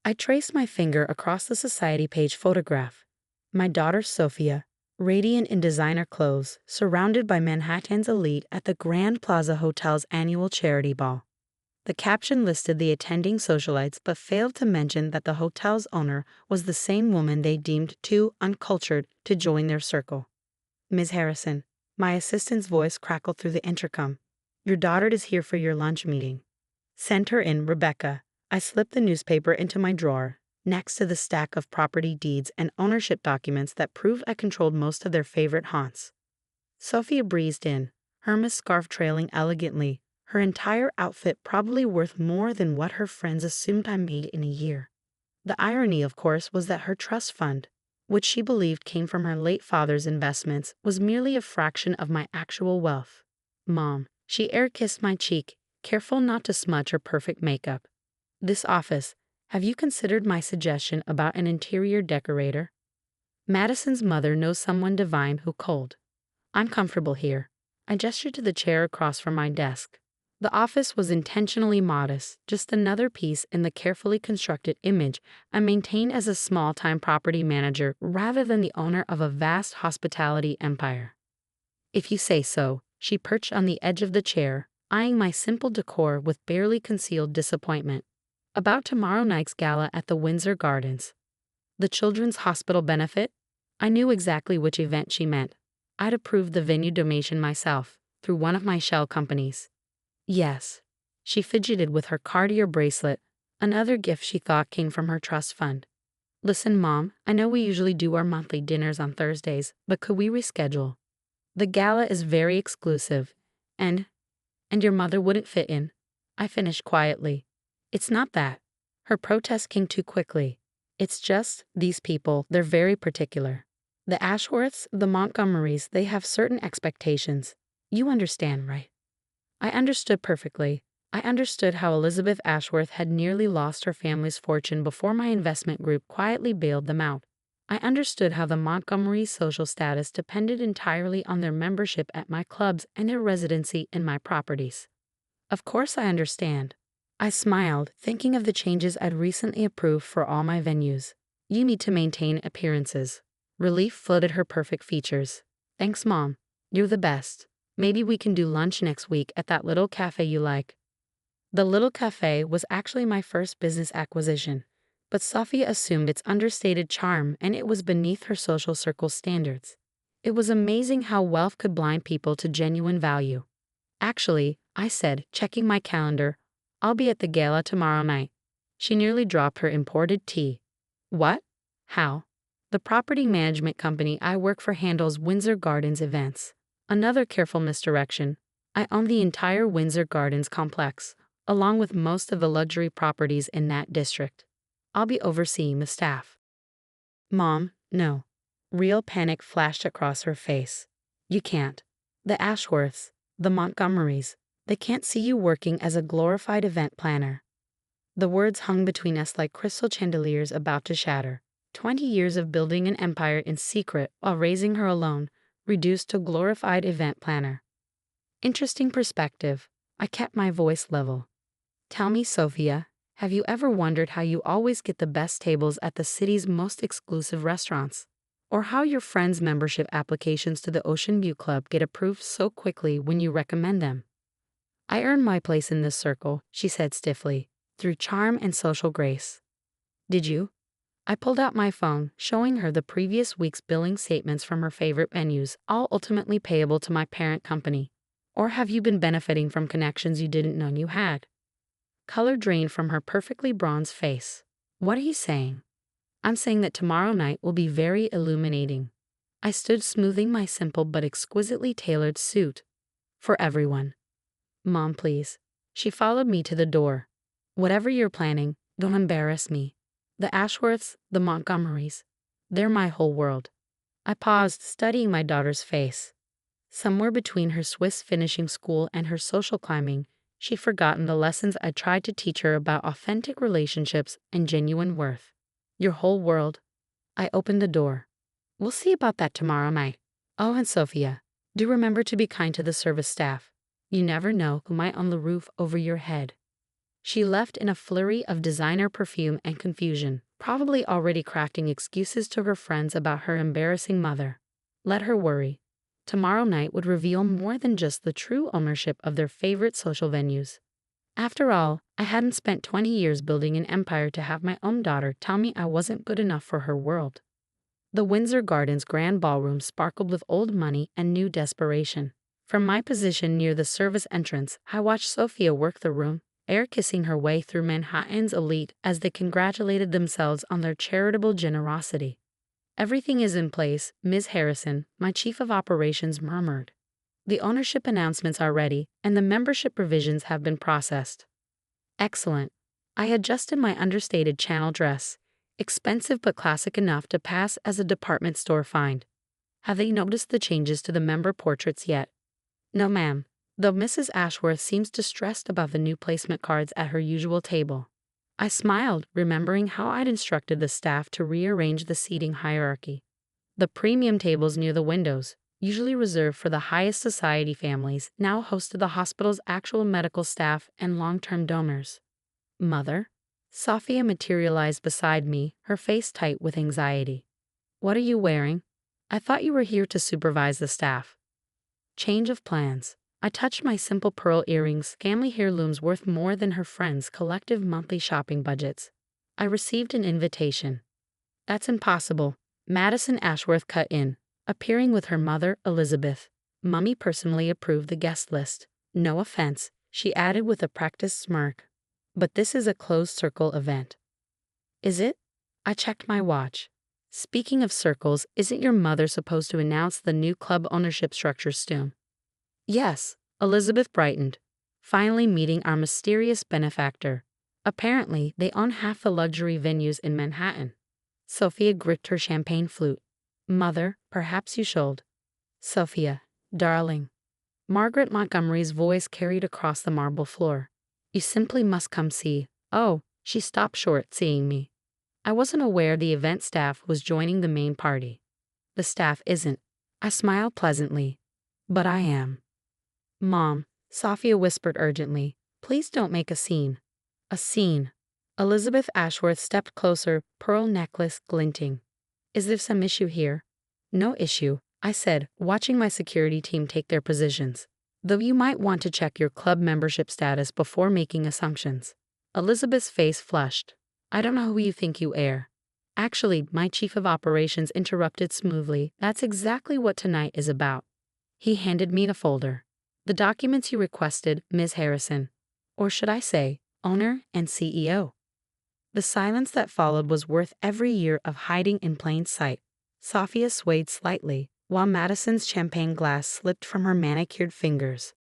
I traced my finger across the society page photograph. My daughter Sophia, radiant in designer clothes, surrounded by Manhattan's elite at the Grand Plaza Hotel's annual charity ball. The caption listed the attending socialites but failed to mention that the hotel's owner was the same woman they deemed too uncultured to join their circle. Ms. Harrison, my assistant's voice crackled through the intercom. Your daughter is here for your lunch meeting. Send her in, Rebecca. I slipped the newspaper into my drawer, next to the stack of property deeds and ownership documents that proved I controlled most of their favorite haunts. Sophia breezed in, Hermes scarf trailing elegantly, her entire outfit probably worth more than what her friends assumed I made in a year. The irony, of course, was that her trust fund, which she believed came from her late father's investments, was merely a fraction of my actual wealth. Mom, she air-kissed my cheek, careful not to smudge her perfect makeup. This office, have you considered my suggestion about an interior decorator? Madison's mother knows someone divine who cold. I'm comfortable here. I gestured to the chair across from my desk. The office was intentionally modest, just another piece in the carefully constructed image I maintain as a small-time property manager rather than the owner of a vast hospitality empire. If you say so, she perched on the edge of the chair, eyeing my simple decor with barely concealed disappointment. About tomorrow night's gala at the Windsor Gardens. The Children's Hospital benefit? I knew exactly which event she meant. I'd approved the venue donation myself, through one of my shell companies. Yes. She fidgeted with her Cartier bracelet, another gift she thought came from her trust fund. Listen, Mom, I know we usually do our monthly dinners on Thursdays, but could we reschedule? The gala is very exclusive, and your mother wouldn't fit in. I finished quietly. It's not that. Her protest came too quickly. It's just, these people, they're very particular. The Ashworths, the Montgomerys, they have certain expectations. You understand, right? I understood perfectly. I understood how Elizabeth Ashworth had nearly lost her family's fortune before my investment group quietly bailed them out. I understood how the Montgomerys' social status depended entirely on their membership at my clubs and their residency in my properties. Of course I understand. I smiled, thinking of the changes I'd recently approved for all my venues. You need to maintain appearances. Relief flooded her perfect features. Thanks, Mom. You're the best. Maybe we can do lunch next week at that little cafe you like. The little cafe was actually my first business acquisition, but Sophia assumed its understated charm and it was beneath her social circle standards. It was amazing how wealth could blind people to genuine value. Actually, I said, checking my calendar, I'll be at the gala tomorrow night. She nearly dropped her imported tea. What? How? The property management company I work for handles Windsor Gardens events. Another careful misdirection. I own the entire Windsor Gardens complex, along with most of the luxury properties in that district. I'll be overseeing the staff. Mom, no. Real panic flashed across her face. You can't. The Ashworths, the Montgomerys, they can't see you working as a glorified event planner. The words hung between us like crystal chandeliers about to shatter. 20 years of building an empire in secret while raising her alone, reduced to glorified event planner. Interesting perspective. I kept my voice level. Tell me, Sophia, have you ever wondered how you always get the best tables at the city's most exclusive restaurants? Or how your friends' membership applications to the Ocean View Club get approved so quickly when you recommend them? I earned my place in this circle, she said stiffly, through charm and social grace. Did you? I pulled out my phone, showing her the previous week's billing statements from her favorite venues, all ultimately payable to my parent company. Or have you been benefiting from connections you didn't know you had? Color drained from her perfectly bronzed face. What are you saying? I'm saying that tomorrow night will be very illuminating. I stood smoothing my simple but exquisitely tailored suit. For everyone. Mom, please. She followed me to the door. Whatever you're planning, don't embarrass me. The Ashworths, the Montgomerys, they're my whole world. I paused, studying my daughter's face. Somewhere between her Swiss finishing school and her social climbing, she'd forgotten the lessons I tried to teach her about authentic relationships and genuine worth. Your whole world. I opened the door. We'll see about that tomorrow night. Oh, and Sophia, do remember to be kind to the service staff. You never know who might own the roof over your head. She left in a flurry of designer perfume and confusion, probably already crafting excuses to her friends about her embarrassing mother. Let her worry. Tomorrow night would reveal more than just the true ownership of their favorite social venues. After all, I hadn't spent 20 years building an empire to have my own daughter tell me I wasn't good enough for her world. The Windsor Gardens grand ballroom sparkled with old money and new desperation. From my position near the service entrance, I watched Sophia work the room, air kissing her way through Manhattan's elite as they congratulated themselves on their charitable generosity. "Everything is in place, Ms. Harrison," my chief of operations murmured. "The ownership announcements are ready, and the membership provisions have been processed." Excellent. I adjusted my understated channel dress, expensive but classic enough to pass as a department store find. "Have they noticed the changes to the member portraits yet?" "No, ma'am, though Mrs. Ashworth seems distressed about the new placement cards at her usual table." I smiled, remembering how I'd instructed the staff to rearrange the seating hierarchy. The premium tables near the windows, usually reserved for the highest society families, now hosted the hospital's actual medical staff and long-term donors. "Mother?" Sophia materialized beside me, her face tight with anxiety. "What are you wearing? I thought you were here to supervise the staff." Change of plans. I touched my simple pearl earrings, family heirlooms worth more than her friends' collective monthly shopping budgets. I received an invitation. "That's impossible," Madison Ashworth cut in, appearing with her mother, Elizabeth. "Mummy personally approved the guest list. No offense," she added with a practiced smirk, "but this is a closed-circle event." "Is it?" I checked my watch. "Speaking of circles, isn't your mother supposed to announce the new club ownership structure soon?" "Yes," Elizabeth brightened, finally meeting our mysterious benefactor. "Apparently, they own half the luxury venues in Manhattan." Sophia gripped her champagne flute. "Mother, perhaps you should." "Sophia, darling." Margaret Montgomery's voice carried across the marble floor. "You simply must come see." Oh, she stopped short, seeing me. I wasn't aware the event staff was joining the main party. "The staff isn't." I smiled pleasantly. "But I am." "Mom," Sophia whispered urgently, "please don't make a scene." "A scene." Elizabeth Ashworth stepped closer, pearl necklace glinting. "Is there some issue here?" "No issue," I said, watching my security team take their positions. "Though you might want to check your club membership status before making assumptions." Elizabeth's face flushed. "I don't know who you think you are." Actually, my chief of operations interrupted smoothly. "That's exactly what tonight is about." He handed me a folder. "The documents you requested, Ms. Harrison. Or should I say, owner and CEO." The silence that followed was worth every year of hiding in plain sight. Sophia swayed slightly, while Madison's champagne glass slipped from her manicured fingers.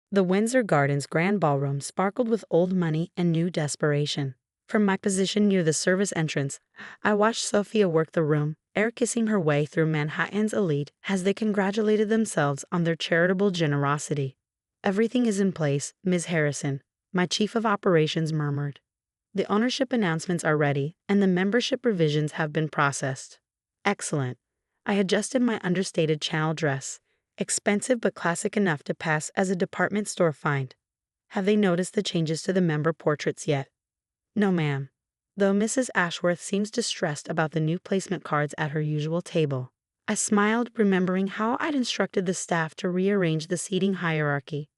The Windsor Gardens grand ballroom sparkled with old money and new desperation. From my position near the service entrance, I watched Sophia work the room, air kissing her way through Manhattan's elite as they congratulated themselves on their charitable generosity. "Everything is in place, Ms. Harrison," my chief of operations murmured. "The ownership announcements are ready, and the membership revisions have been processed." Excellent. I adjusted my understated channel dress, expensive but classic enough to pass as a department store find. "Have they noticed the changes to the member portraits yet?" "No, ma'am, though Mrs. Ashworth seems distressed about the new placement cards at her usual table." I smiled, remembering how I'd instructed the staff to rearrange the seating hierarchy.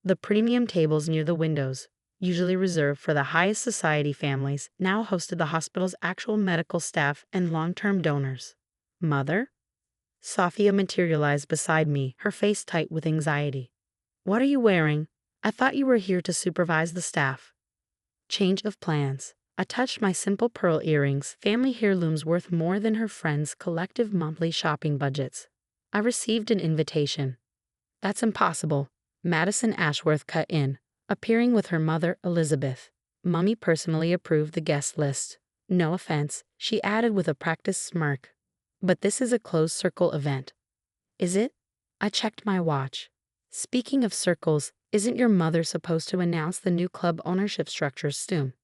The premium tables near the windows, usually reserved for the highest society families, now hosted the hospital's actual medical staff and long-term donors. "Mother?" Sophia materialized beside me, her face tight with anxiety. "What are you wearing? I thought you were here to supervise the staff." Change of plans. I touched my simple pearl earrings, family heirlooms worth more than her friends' collective monthly shopping budgets. I received an invitation. "That's impossible," Madison Ashworth cut in, appearing with her mother, Elizabeth. "Mummy personally approved the guest list." No offense, she added with a practiced smirk. "But this is a closed-circle event." "Is it?" I checked my watch. "Speaking of circles, isn't your mother supposed to announce the new club ownership structures soon?"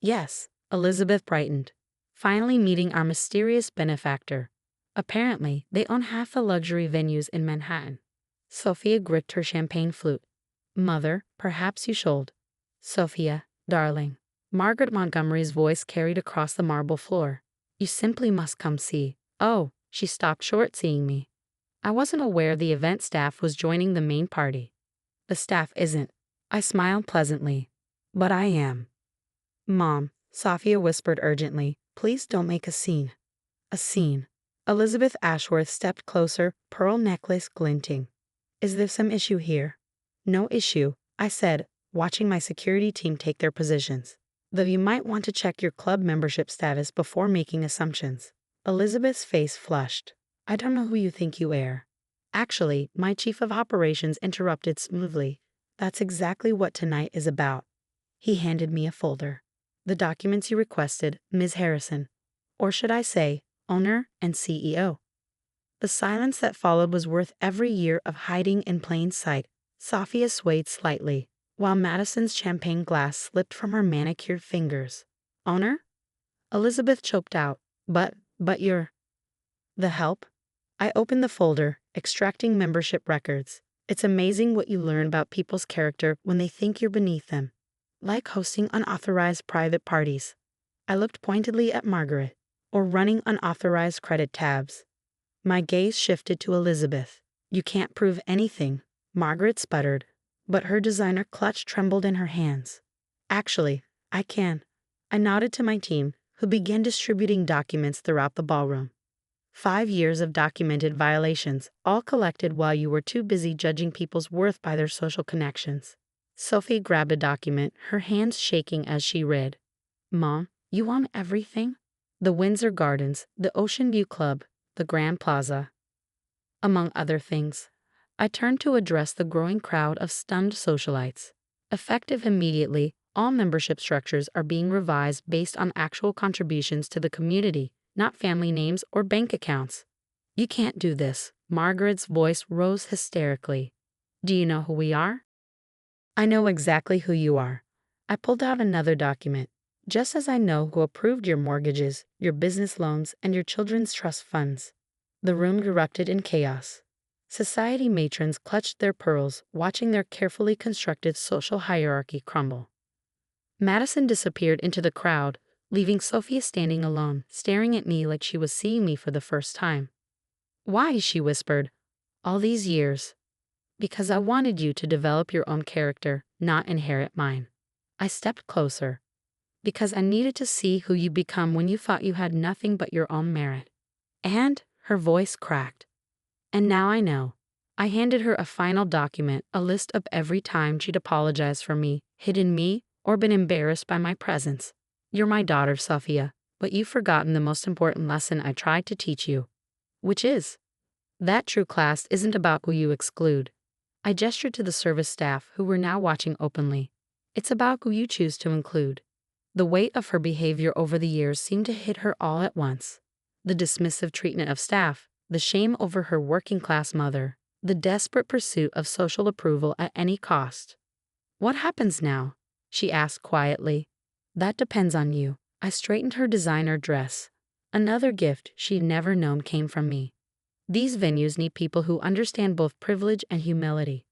"Yes," Elizabeth brightened, finally meeting our mysterious benefactor. "Apparently, they own half the luxury venues in Manhattan." Sophia gripped her champagne flute. "Mother, perhaps you should." "Sophia, Darling. Margaret Montgomery's voice carried across the marble floor. You simply must come see. Oh, she stopped short seeing me. I wasn't aware the event staff was joining the main party. The staff isn't. I smiled pleasantly. But I am. Mom, Sophia whispered urgently, please don't make a scene. A scene. Elizabeth Ashworth stepped closer, pearl necklace glinting. Is there some issue here? No issue, I said, watching my security team take their positions. Though you might want to check your club membership status before making assumptions. Elizabeth's face flushed. I don't know who you think you are. Actually, my chief of operations interrupted smoothly. That's exactly what tonight is about. He handed me a folder. The documents you requested, Ms. Harrison. Or should I say, owner and CEO. The silence that followed was worth every year of hiding in plain sight. Sophia swayed slightly, while Madison's champagne glass slipped from her manicured fingers. Owner? Elizabeth choked out. But you're... The help? I opened the folder, extracting membership records. It's amazing what you learn about people's character when they think you're beneath them. Like hosting unauthorized private parties. I looked pointedly at Margaret. Or running unauthorized credit tabs. My gaze shifted to Elizabeth. You can't prove anything, Margaret sputtered, but her designer clutch trembled in her hands. Actually, I can. I nodded to my team, who began distributing documents throughout the ballroom. 5 years of documented violations, all collected while you were too busy judging people's worth by their social connections. Sophie grabbed a document, her hands shaking as she read. Mom, you want everything? The Windsor Gardens, the Ocean View Club, the Grand Plaza. Among other things, I turned to address the growing crowd of stunned socialites. Effective immediately, all membership structures are being revised based on actual contributions to the community, not family names or bank accounts. You can't do this. Margaret's voice rose hysterically. Do you know who we are? I know exactly who you are. I pulled out another document. Just as I know who approved your mortgages, your business loans, and your children's trust funds. The room erupted in chaos. Society matrons clutched their pearls, watching their carefully constructed social hierarchy crumble. Madison disappeared into the crowd, leaving Sophia standing alone, staring at me like she was seeing me for the first time. Why, she whispered, all these years? Because I wanted you to develop your own character, not inherit mine. I stepped closer. Because I needed to see who you become when you thought you had nothing but your own merit. And, her voice cracked. And now I know. I handed her a final document, a list of every time she'd apologized for me, hidden me, or been embarrassed by my presence. You're my daughter, Sophia, but you've forgotten the most important lesson I tried to teach you. Which is, that true class isn't about who you exclude. I gestured to the service staff who were now watching openly. It's about who you choose to include. The weight of her behavior over the years seemed to hit her all at once. The dismissive treatment of staff, the shame over her working-class mother, the desperate pursuit of social approval at any cost. What happens now? She asked quietly. That depends on you. I straightened her designer dress. Another gift she'd never known came from me. These venues need people who understand both privilege and humility.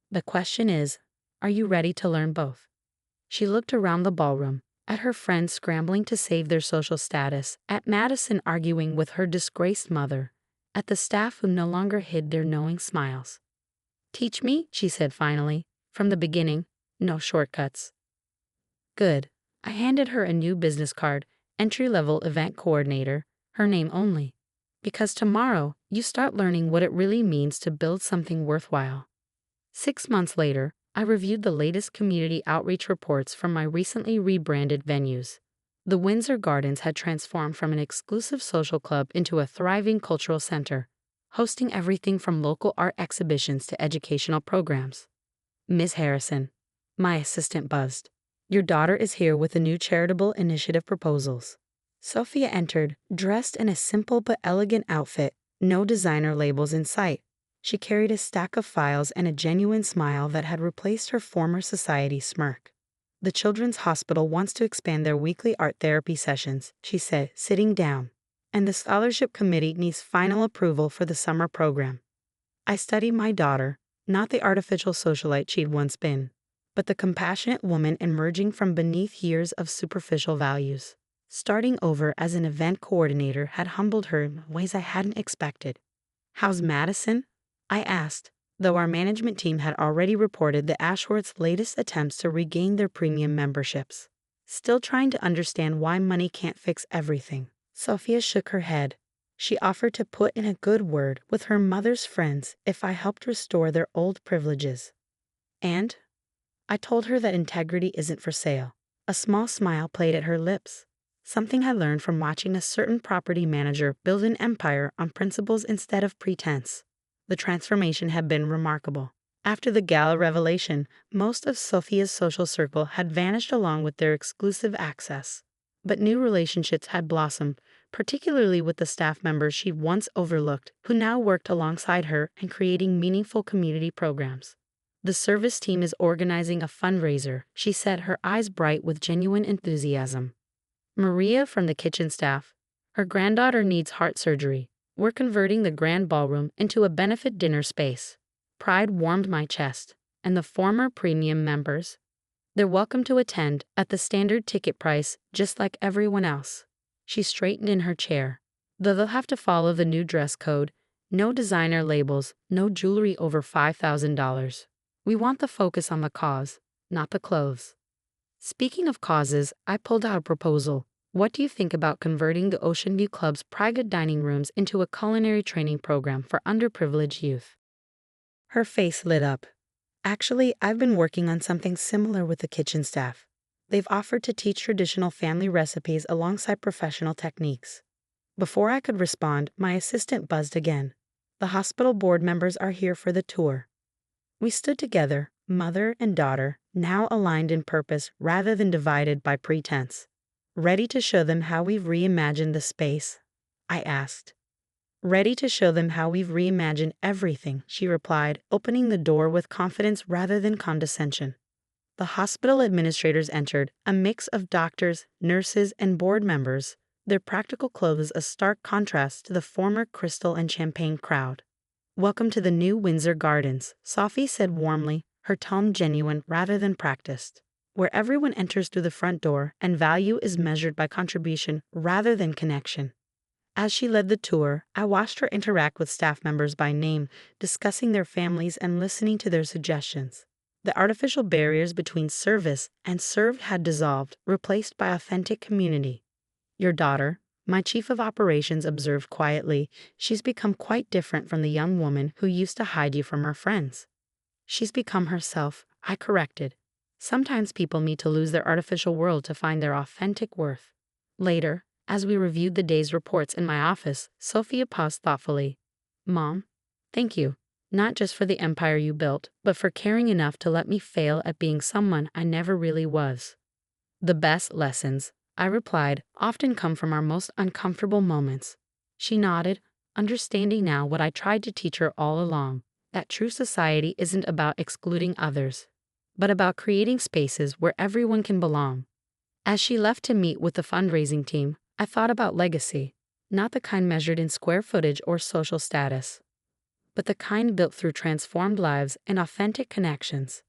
The question is, are you ready to learn both? She looked around the ballroom. At her friends scrambling to save their social status, at Madison arguing with her disgraced mother, at the staff who no longer hid their knowing smiles. Teach me, she said finally, from the beginning, no shortcuts. Good. I handed her a new business card, entry-level event coordinator, her name only. Because tomorrow, you start learning what it really means to build something worthwhile. 6 months later, I reviewed the latest community outreach reports from my recently rebranded venues. The Windsor Gardens had transformed from an exclusive social club into a thriving cultural center, hosting everything from local art exhibitions to educational programs. Ms. Harrison, my assistant buzzed. Your daughter is here with the new charitable initiative proposals. Sophia entered, dressed in a simple but elegant outfit, no designer labels in sight. She carried a stack of files and a genuine smile that had replaced her former society smirk. The Children's Hospital wants to expand their weekly art therapy sessions, she said, sitting down. And the scholarship committee needs final approval for the summer program. I studied my daughter, not the artificial socialite she'd once been. but the compassionate woman emerging from beneath years of superficial values. Starting over as an event coordinator had humbled her in ways I hadn't expected. "How's Madison?" I asked, though our management team had already reported the Ashworth's latest attempts to regain their premium memberships. Still trying to understand why money can't fix everything. Sophia shook her head. She offered to put in a good word with her mother's friends if I helped restore their old privileges. And I told her that integrity isn't for sale. A small smile played at her lips, something I learned from watching a certain property manager build an empire on principles instead of pretense. The transformation had been remarkable. After the gala revelation, most of Sophia's social circle had vanished along with their exclusive access. But new relationships had blossomed, particularly with the staff members she'd once overlooked, who now worked alongside her and creating meaningful community programs. "The service team is organizing a fundraiser," she said, her eyes bright with genuine enthusiasm. "Maria from the kitchen staff. Her granddaughter needs heart surgery. We're converting the grand ballroom into a benefit dinner space." Pride warmed my chest. "And the former premium members? They're welcome to attend at the standard ticket price, just like everyone else." She straightened in her chair. "Though they'll have to follow the new dress code. No designer labels, no jewelry over $5,000. We want the focus on the cause, not the clothes." Speaking of causes, I pulled out a proposal. "What do you think about converting the Ocean View Club's private dining rooms into a culinary training program for underprivileged youth?" Her face lit up. "Actually, I've been working on something similar with the kitchen staff. They've offered to teach traditional family recipes alongside professional techniques." Before I could respond, my assistant buzzed again. "The hospital board members are here for the tour." We stood together, mother and daughter, now aligned in purpose rather than divided by pretense. "Ready to show them how we've reimagined the space?" I asked. "Ready to show them how we've reimagined everything," she replied, opening the door with confidence rather than condescension. The hospital administrators entered, a mix of doctors, nurses, and board members, their practical clothes a stark contrast to the former crystal and champagne crowd. "Welcome to the new Windsor Gardens," Sophie said warmly, her tone genuine rather than practiced, "where everyone enters through the front door and value is measured by contribution rather than connection." As she led the tour, I watched her interact with staff members by name, discussing their families and listening to their suggestions. The artificial barriers between service and served had dissolved, replaced by authentic community. "Your daughter," my chief of operations observed quietly, "she's become quite different from the young woman who used to hide you from her friends." "She's become herself," I corrected. "Sometimes people need to lose their artificial world to find their authentic worth." Later, as we reviewed the day's reports in my office, Sophia paused thoughtfully. "Mom, thank you, not just for the empire you built, but for caring enough to let me fail at being someone I never really was." "The best lessons," I replied, "often come from our most uncomfortable moments." She nodded, understanding now what I tried to teach her all along, that true society isn't about excluding others, but about creating spaces where everyone can belong. As she left to meet with the fundraising team, I thought about legacy, not the kind measured in square footage or social status, but the kind built through transformed lives and authentic connections.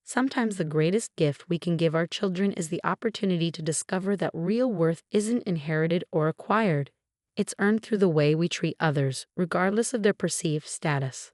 Sometimes the greatest gift we can give our children is the opportunity to discover that real worth isn't inherited or acquired. It's earned through the way we treat others, regardless of their perceived status.